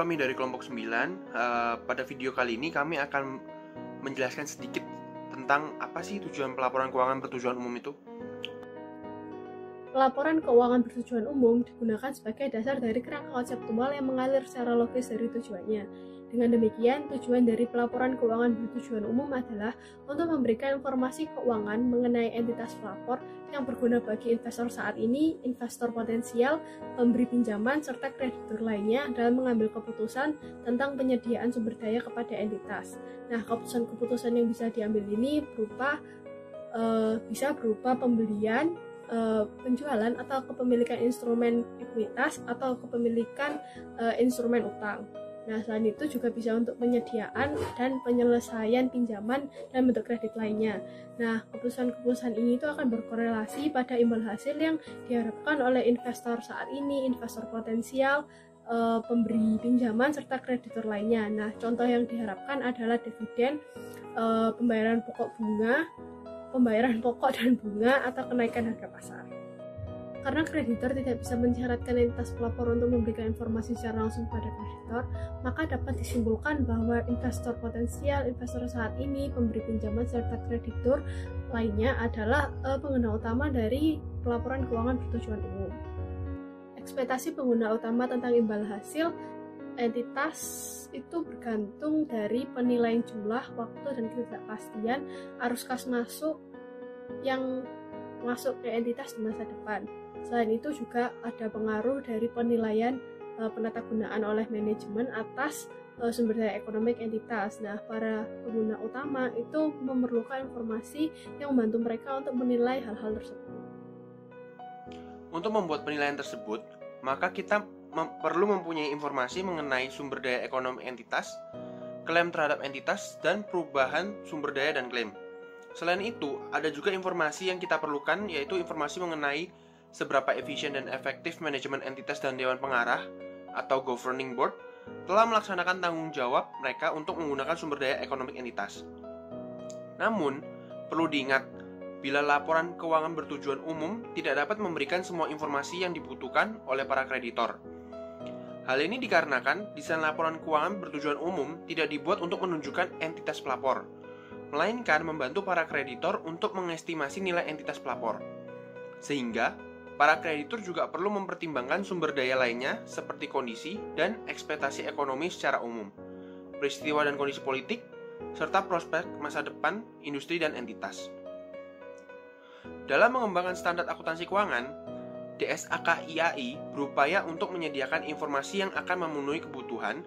kami dari kelompok 9. Pada video kali ini kami akan menjelaskan sedikit tentang apa sih tujuan pelaporan keuangan bertujuan umum itu. Pelaporan keuangan bertujuan umum digunakan sebagai dasar dari kerangka konseptual yang mengalir secara logis dari tujuannya. Dengan demikian, tujuan dari pelaporan keuangan bertujuan umum adalah untuk memberikan informasi keuangan mengenai entitas pelapor yang berguna bagi investor saat ini, investor potensial, pemberi pinjaman, serta kreditur lainnya dalam mengambil keputusan tentang penyediaan sumber daya kepada entitas. Nah, keputusan-keputusan yang bisa diambil ini bisa berupa pembelian, penjualan atau kepemilikan instrumen ekuitas atau kepemilikan instrumen utang. Nah, selain itu juga bisa untuk penyediaan dan penyelesaian pinjaman dan bentuk kredit lainnya. Nah, keputusan-keputusan ini itu akan berkorelasi pada imbal hasil yang diharapkan oleh investor saat ini, investor potensial, pemberi pinjaman, serta kreditur lainnya. Nah, contoh yang diharapkan adalah dividen, pembayaran pokok dan bunga, atau kenaikan harga pasar. Karena kreditor tidak bisa mensyaratkan entitas pelapor untuk memberikan informasi secara langsung pada kreditor, maka dapat disimpulkan bahwa investor potensial, investor saat ini, pemberi pinjaman, serta kreditur lainnya adalah pengguna utama dari pelaporan keuangan bertujuan umum. Ekspektasi pengguna utama tentang imbal hasil entitas itu bergantung dari penilaian jumlah, waktu, dan ketidakpastian arus kas masuk yang masuk ke entitas di masa depan. Selain itu juga ada pengaruh dari penilaian penatagunaan oleh manajemen atas sumber daya ekonomi entitas. Nah, para pengguna utama itu memerlukan informasi yang membantu mereka untuk menilai hal-hal tersebut. Untuk membuat penilaian tersebut, maka kita perlu mempunyai informasi mengenai sumber daya ekonomi entitas, klaim terhadap entitas, dan perubahan sumber daya dan klaim. Selain itu, ada juga informasi yang kita perlukan, yaitu informasi mengenai seberapa efisien dan efektif manajemen entitas dan Dewan Pengarah atau Governing Board telah melaksanakan tanggung jawab mereka untuk menggunakan sumber daya ekonomi entitas. Namun, perlu diingat, bila laporan keuangan bertujuan umum tidak dapat memberikan semua informasi yang dibutuhkan oleh para kreditor. Hal ini dikarenakan desain laporan keuangan bertujuan umum tidak dibuat untuk menunjukkan entitas pelapor, melainkan membantu para kreditor untuk mengestimasi nilai entitas pelapor. Sehingga, para kreditur juga perlu mempertimbangkan sumber daya lainnya seperti kondisi dan ekspektasi ekonomi secara umum, peristiwa dan kondisi politik, serta prospek masa depan industri dan entitas. Dalam mengembangkan standar akuntansi keuangan, DSAK-IAI berupaya untuk menyediakan informasi yang akan memenuhi kebutuhan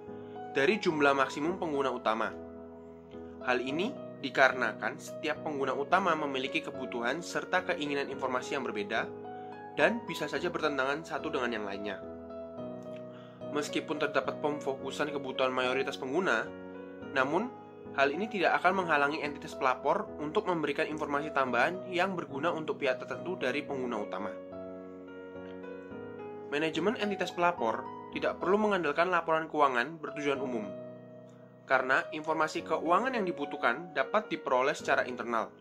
dari jumlah maksimum pengguna utama. Hal ini dikarenakan setiap pengguna utama memiliki kebutuhan serta keinginan informasi yang berbeda dan bisa saja bertentangan satu dengan yang lainnya. Meskipun terdapat pemfokusan kebutuhan mayoritas pengguna, namun hal ini tidak akan menghalangi entitas pelapor untuk memberikan informasi tambahan yang berguna untuk pihak tertentu dari pengguna utama. Manajemen entitas pelapor tidak perlu mengandalkan laporan keuangan bertujuan umum, karena informasi keuangan yang dibutuhkan dapat diperoleh secara internal.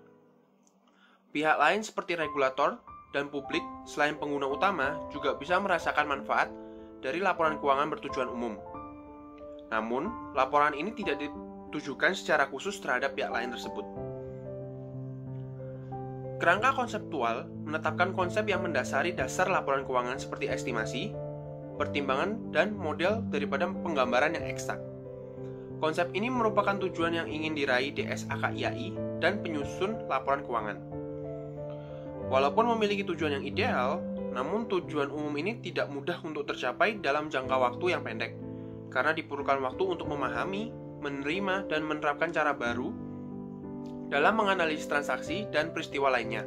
Pihak lain seperti regulator dan publik selain pengguna utama juga bisa merasakan manfaat dari laporan keuangan bertujuan umum. Namun, laporan ini tidak ditujukan secara khusus terhadap pihak lain tersebut. Kerangka konseptual menetapkan konsep yang mendasari dasar laporan keuangan seperti estimasi, pertimbangan, dan model daripada penggambaran yang eksak. Konsep ini merupakan tujuan yang ingin diraih DSAK-IAI dan penyusun laporan keuangan. Walaupun memiliki tujuan yang ideal, namun tujuan umum ini tidak mudah untuk tercapai dalam jangka waktu yang pendek, karena diperlukan waktu untuk memahami, menerima, dan menerapkan cara baru dalam menganalisis transaksi dan peristiwa lainnya.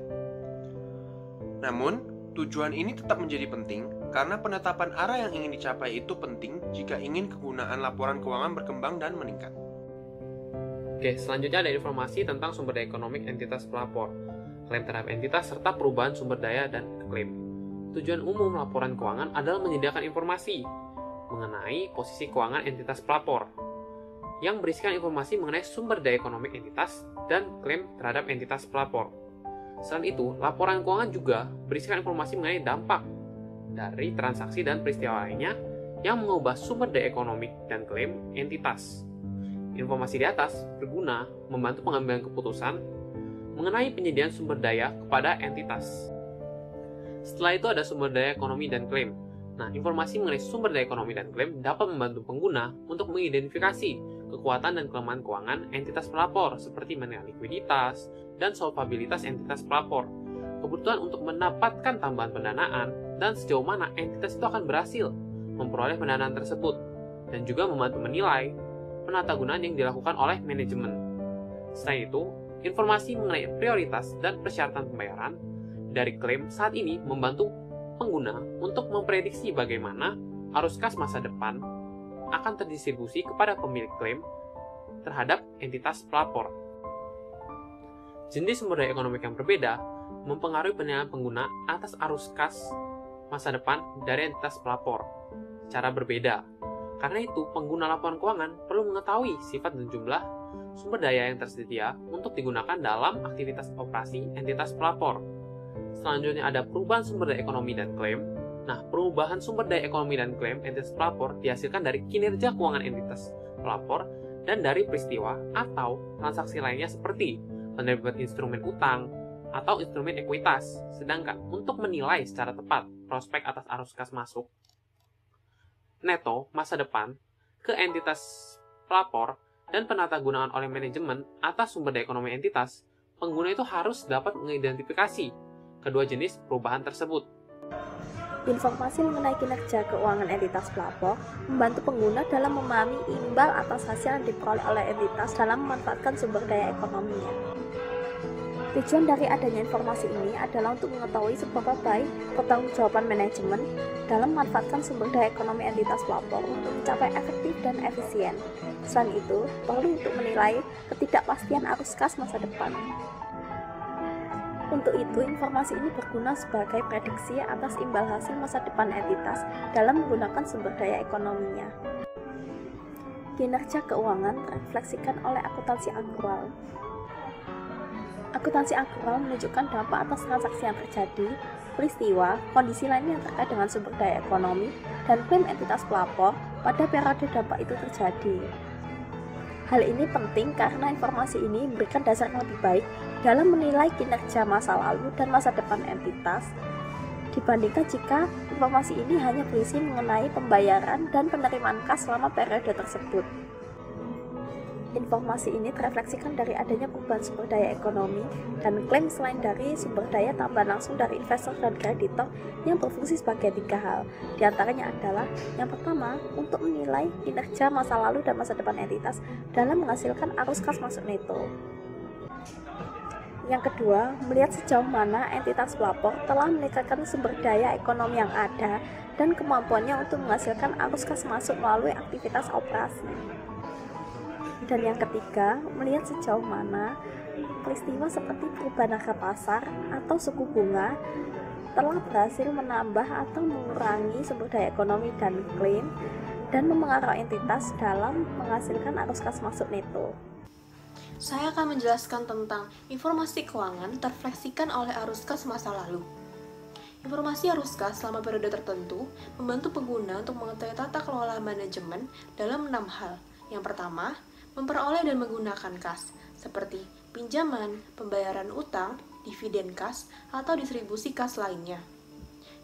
Namun, tujuan ini tetap menjadi penting karena penetapan arah yang ingin dicapai itu penting jika ingin kegunaan laporan keuangan berkembang dan meningkat. Oke, selanjutnya ada informasi tentang sumber daya ekonomi entitas pelapor, klaim terhadap entitas, serta perubahan sumber daya dan klaim. Tujuan umum laporan keuangan adalah menyediakan informasi mengenai posisi keuangan entitas pelapor, yang berisikan informasi mengenai sumber daya ekonomi entitas dan klaim terhadap entitas pelapor. Selain itu, laporan keuangan juga berisikan informasi mengenai dampak dari transaksi dan peristiwa lainnya yang mengubah sumber daya ekonomi dan klaim entitas. Informasi di atas berguna membantu pengambilan keputusan mengenai penyediaan sumber daya kepada entitas. Setelah itu ada sumber daya ekonomi dan klaim. Nah, informasi mengenai sumber daya ekonomi dan klaim dapat membantu pengguna untuk mengidentifikasi kekuatan dan kelemahan keuangan entitas pelapor seperti mengenai likuiditas dan solvabilitas entitas pelapor, kebutuhan untuk mendapatkan tambahan pendanaan, dan sejauh mana entitas itu akan berhasil memperoleh pendanaan tersebut, dan juga membantu menilai penatagunaan yang dilakukan oleh manajemen. Selain itu, informasi mengenai prioritas dan persyaratan pembayaran dari klaim saat ini membantu pengguna untuk memprediksi bagaimana arus kas masa depan akan terdistribusi kepada pemilik klaim terhadap entitas pelapor. Jenis sumber daya ekonomi yang berbeda mempengaruhi penilaian pengguna atas arus kas masa depan dari entitas pelapor secara berbeda. Karena itu, pengguna laporan keuangan perlu mengetahui sifat dan jumlah sumber daya yang tersedia untuk digunakan dalam aktivitas operasi entitas pelapor. Selanjutnya ada perubahan sumber daya ekonomi dan klaim. Nah, perubahan sumber daya ekonomi dan klaim entitas pelapor dihasilkan dari kinerja keuangan entitas pelapor dan dari peristiwa atau transaksi lainnya seperti penerbitan instrumen utang atau instrumen ekuitas. Sedangkan untuk menilai secara tepat prospek atas arus kas masuk neto masa depan ke entitas pelapor dan penatagunaan oleh manajemen atas sumber daya ekonomi entitas, pengguna itu harus dapat mengidentifikasi kedua jenis perubahan tersebut. Informasi mengenai kinerja keuangan entitas pelapor membantu pengguna dalam memahami imbal atas hasil yang diperoleh oleh entitas dalam memanfaatkan sumber daya ekonominya. Tujuan dari adanya informasi ini adalah untuk mengetahui seberapa baik pertanggungjawaban manajemen dalam memanfaatkan sumber daya ekonomi entitas pelapor untuk mencapai efektif dan efisien. Selain itu, perlu untuk menilai ketidakpastian arus kas masa depan. Untuk itu, informasi ini berguna sebagai prediksi atas imbal hasil masa depan entitas dalam menggunakan sumber daya ekonominya. Kinerja keuangan terefleksikan oleh akuntansi akrual. Akuntansi akrual menunjukkan dampak atas transaksi yang terjadi, peristiwa, kondisi lainnya yang terkait dengan sumber daya ekonomi, dan klaim entitas pelapor pada periode dampak itu terjadi. Hal ini penting karena informasi ini memberikan dasar yang lebih baik dalam menilai kinerja masa lalu dan masa depan entitas, dibandingkan jika informasi ini hanya berisi mengenai pembayaran dan penerimaan kas selama periode tersebut. Informasi ini terefleksikan dari adanya perubahan sumber daya ekonomi dan klaim selain dari sumber daya tambahan langsung dari investor dan kreditor yang berfungsi sebagai 3 hal. Di antaranya adalah yang pertama, untuk menilai kinerja masa lalu dan masa depan entitas dalam menghasilkan arus kas masuk neto. Yang kedua, melihat sejauh mana entitas pelapor telah meningkatkan sumber daya ekonomi yang ada dan kemampuannya untuk menghasilkan arus kas masuk melalui aktivitas operasi. Dan yang ketiga, melihat sejauh mana peristiwa seperti perubahan harga pasar atau suku bunga telah berhasil menambah atau mengurangi sumber daya ekonomi dan klaim dan memengaruhi entitas dalam menghasilkan arus kas masuk neto. Saya akan menjelaskan tentang informasi keuangan terefleksikan oleh arus kas masa lalu. Informasi arus kas selama periode tertentu membantu pengguna untuk mengetahui tata kelola manajemen dalam 6 hal. Yang pertama, memperoleh dan menggunakan kas, seperti pinjaman, pembayaran utang, dividen kas, atau distribusi kas lainnya.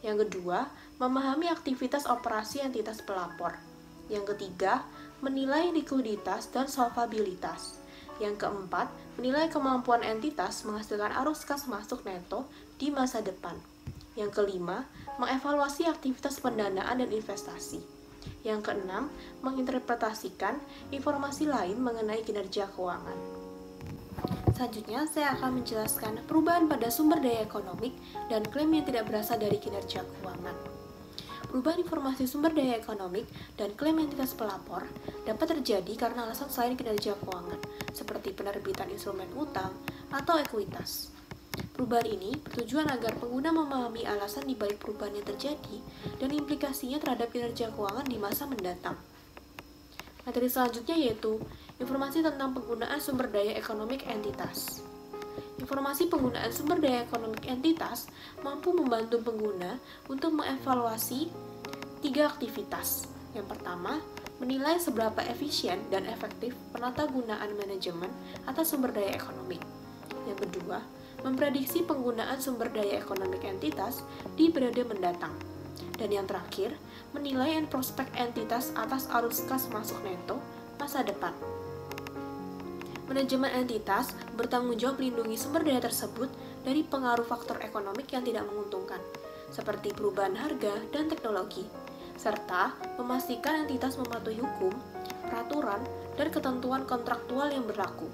Yang kedua, memahami aktivitas operasi entitas pelapor. Yang ketiga, menilai likuiditas dan solvabilitas. Yang keempat, menilai kemampuan entitas menghasilkan arus kas masuk neto di masa depan. Yang kelima, mengevaluasi aktivitas pendanaan dan investasi. Yang keenam, menginterpretasikan informasi lain mengenai kinerja keuangan. Selanjutnya, saya akan menjelaskan perubahan pada sumber daya ekonomi dan klaim yang tidak berasal dari kinerja keuangan. Perubahan informasi sumber daya ekonomi dan klaim entitas pelapor dapat terjadi karena alasan selain kinerja keuangan, seperti penerbitan instrumen utang atau ekuitas. Perubahan ini bertujuan agar pengguna memahami alasan di balik perubahan yang terjadi dan implikasinya terhadap kinerja keuangan di masa mendatang. Materi selanjutnya yaitu informasi tentang penggunaan sumber daya ekonomi entitas. Informasi penggunaan sumber daya ekonomi entitas mampu membantu pengguna untuk mengevaluasi 3 aktivitas, Yang pertama, menilai seberapa efisien dan efektif penata gunaan manajemen atas sumber daya ekonomi. Yang kedua, memprediksi penggunaan sumber daya ekonomi entitas di periode mendatang. Dan yang terakhir, menilai prospek entitas atas arus kas masuk neto masa depan. Manajemen entitas bertanggung jawab melindungi sumber daya tersebut dari pengaruh faktor ekonomik yang tidak menguntungkan, seperti perubahan harga dan teknologi, serta memastikan entitas mematuhi hukum, peraturan, dan ketentuan kontraktual yang berlaku.